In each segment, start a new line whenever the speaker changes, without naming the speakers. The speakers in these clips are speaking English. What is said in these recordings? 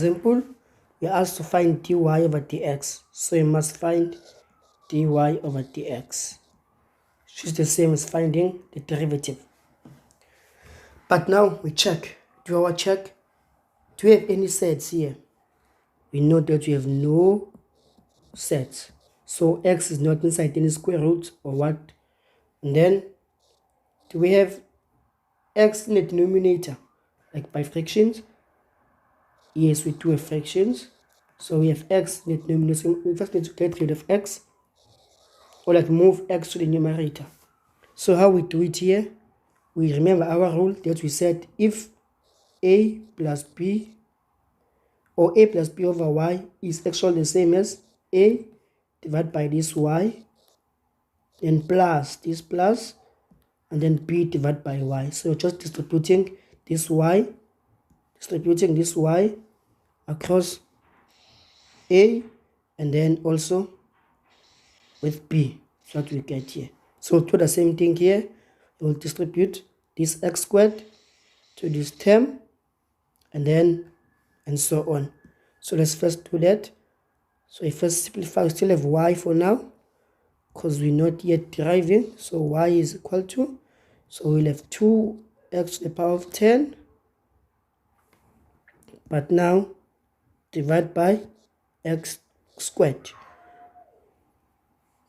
example, we are asked to find dy over dx. So you must find dy over dx, which is the same as finding the derivative. But now we check. Do our check. Do we have any sets here? We know that we have no sets. So x is not inside any square root or what. And then, do we have x in the denominator, like by fractions? Yes, we do have fractions. So we have x in the denominator. So we first need to get rid of x, or like move x to the numerator. So how we do it here? We remember our rule that we said if a plus b, or a plus b over y is actually the same as a divided by this y, then plus this plus, and then b divided by y. So you're just distributing this y across a, and then also with b. That's what we get here. So we'll do the same thing here. We'll distribute this x squared to this term, and so on. So let's first do that. So if first simplify, we still have y for now, because we're not yet deriving. So y is equal to, so we'll have 2x to the power of 10, but now divide by x squared.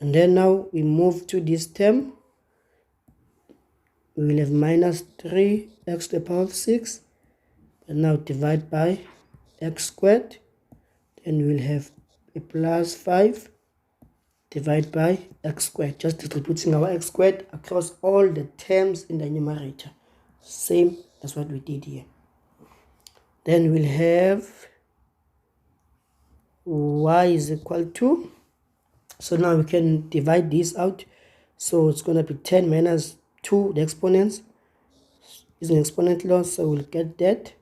And then now we move to this term. We will have minus 3x to the power of 6, and now divide by x squared. Then we will have a plus 5 divided by x squared, just distributing our x squared across all the terms in the numerator, same as what we did here. Then we'll have y is equal to, so now we can divide this out. So it's going to be 10 minus 2, the exponents is an exponent law, so we'll get that.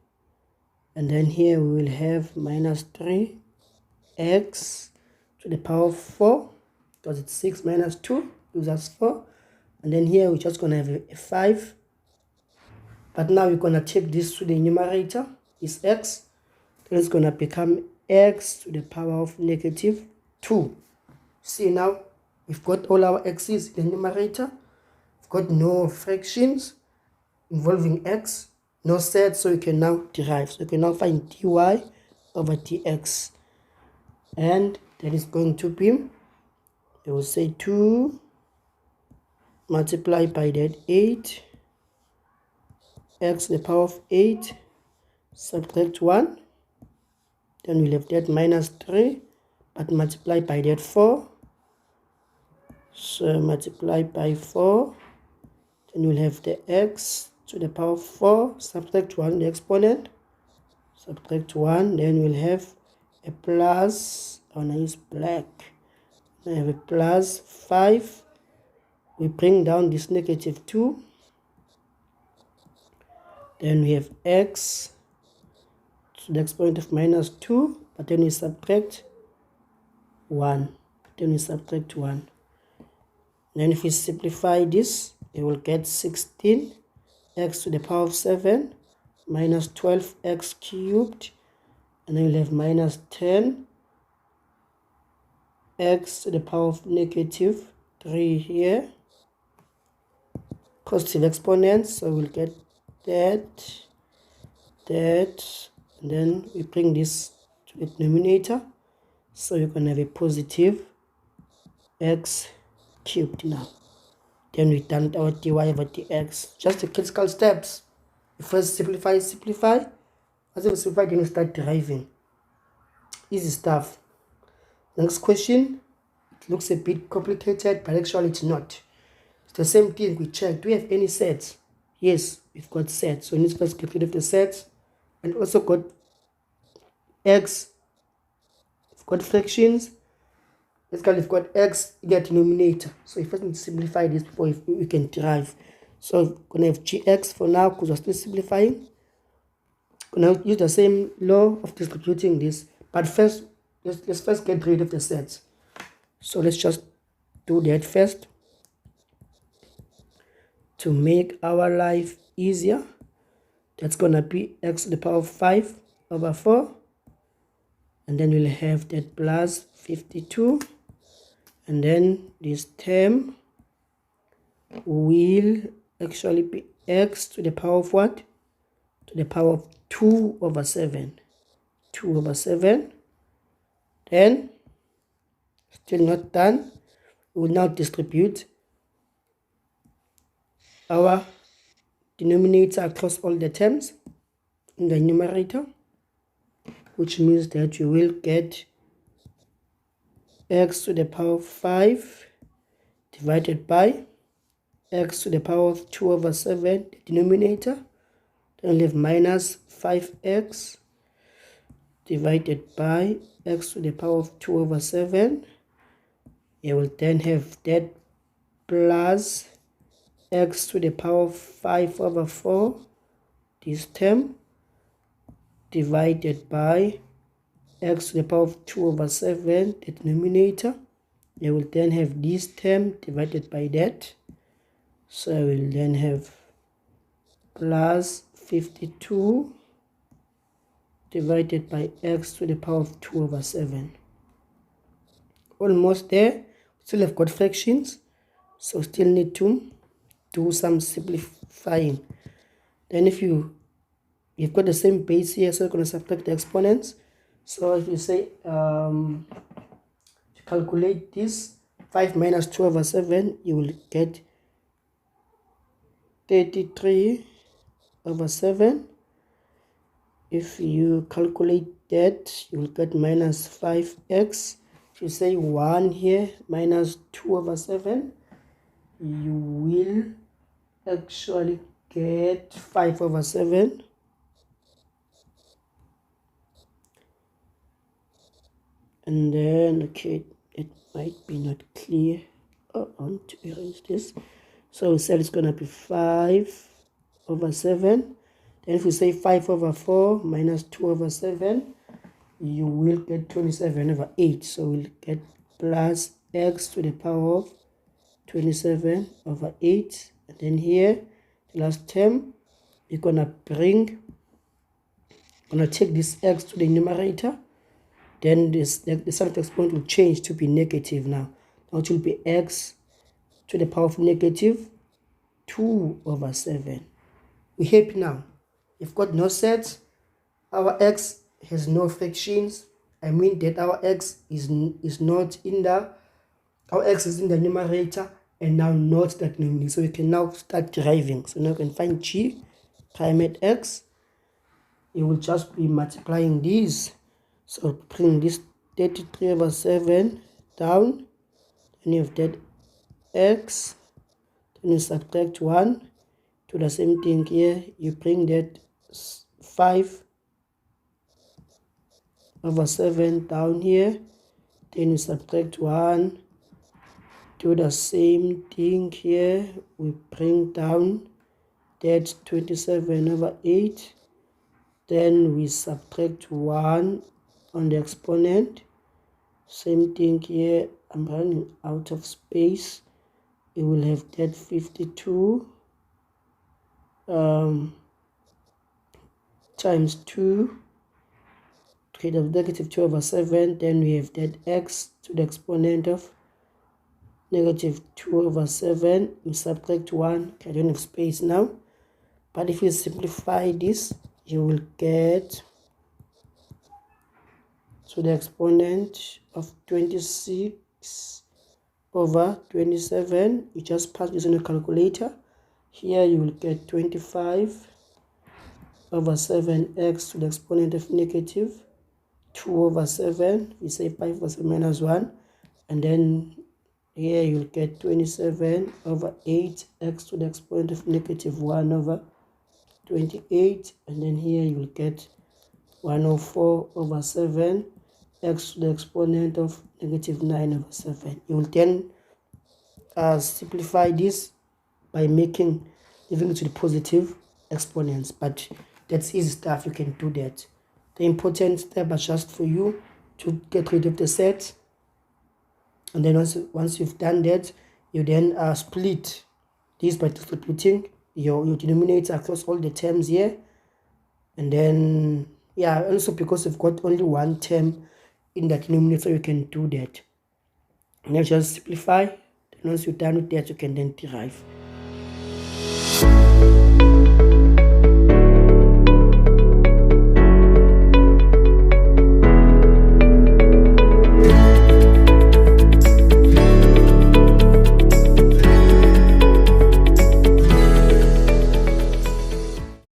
And then here we will have minus 3x to the power of 4, because it's 6 minus 2 gives us 4. And then here we're just going to have a 5. But now we're going to take this to the numerator, is x. Then it's going to become x to the power of negative 2. See, now we've got all our x's in the numerator. We've got no fractions involving x, no sets, so you can now derive. So you can now find dy over dx. And that is going to be, I will say 2 multiplied by that 8, x to the power of 8, subtract 1. Then we'll have that minus 3, but multiply by that 4. So multiply by 4. Then we'll have the x to the power of 4, subtract 1, the exponent, subtract 1. Then we'll have a plus, oh no, it's black. I have a plus 5. We bring down this negative 2. Then we have x to the exponent of minus 2, but then we subtract 1. Then if we simplify this, we will get 16 x to the power of 7 minus 12x cubed, and then we'll have minus 10 x to the power of negative 3 here, positive exponents, so we'll get that, and then we bring this to the denominator, so you can have a positive x cubed now. Then we've done our dy over dx. Just the critical steps. You first simplify. Once you simplify, then you start deriving. Easy stuff. Next question. It looks a bit complicated, but actually it's not. It's the same thing we check. Do we have any sets? Yes, we've got sets. So we need to first get rid of the sets. And also got x. We've got fractions. Basically, we've got x in the denominator. So we first need to simplify this before we can derive. So we're going to have gx for now because we're still simplifying. We're going to use the same law of distributing this. But first, let's first get rid of the sets. So let's just do that first to make our life easier. That's going to be x to the power of 5 over 4. and then we'll have that plus 52, and then this term will actually be x to the power of what? To the power of 2 over 7. 2 over 7. Then, still not done, we will now distribute our denominator across all the terms in the numerator, which means that you will get x to the power of 5 divided by x to the power of 2 over 7, the denominator. Then we'll have minus 5x divided by x to the power of 2 over 7. You will then have that plus x to the power of 5 over 4, this term, divided by x to the power of 2 over 7, the denominator. You will then have this term divided by that. So I will then have plus 52 divided by x to the power of 2 over 7. Almost there. Still have got fractions, so still need to do some simplifying. Then if you've got the same base here, so you're going to subtract the exponents. So if you say to calculate this, 5 minus 2 over 7, you will get 33 over 7. If you calculate that, you will get minus 5x. If you say 1 here minus 2 over 7, you will actually get 5 over 7. And then, okay, it might be not clear. Oh, I want to erase this. So we said it's going to be 5 over 7. Then if we say 5 over 4 minus 2 over 7, you will get 27 over 8. So we'll get plus x to the power of 27 over 8. And then here, the last term, we're going to take this x to the numerator. Then the sign of the exponent will change to be negative now. Now it will be x to the power of negative 2 over 7. We're happy now. We've got no sets. Our x has no fractions. I mean that our x is not in the, our x is in the numerator and now not that denominator. So we can now start deriving. So now we can find g prime at x. You will just be multiplying these. So bring this 33 over 7 down. Then you have that x. Then you subtract 1. Do the same thing here. You bring that 5 over 7 down here. Then you subtract 1. Do the same thing here. We bring down that 27 over 8. Then we subtract 1 on the exponent. Same thing here. I'm running out of space. You will have that 52 times 2. Okay, the negative 2 over 7. Then we have that x to the exponent of negative 2 over 7. We subtract 1. Okay, I don't have space now. But if you simplify this, you will get to the exponent of 26 over 27. You just pass this in a calculator. Here you will get 25 over 7x to the exponent of negative 2 over 7. We say 5 over 7 minus 1. And then here you will get 27 over 8x to the exponent of negative 1 over 28. And then here you will get 104 over 7 x to the exponent of negative 9 over 7. You will then simplify this by moving it to the positive exponents, but that's easy stuff. You can do that. The important step is just for you to get rid of the set, and then once you've done that, you then split this by distributing your denominator across all the terms here. And then, yeah, also because you've got only one term, in the denominator, you can do that. And then just simplify. Then once you're done with that, you can then derive.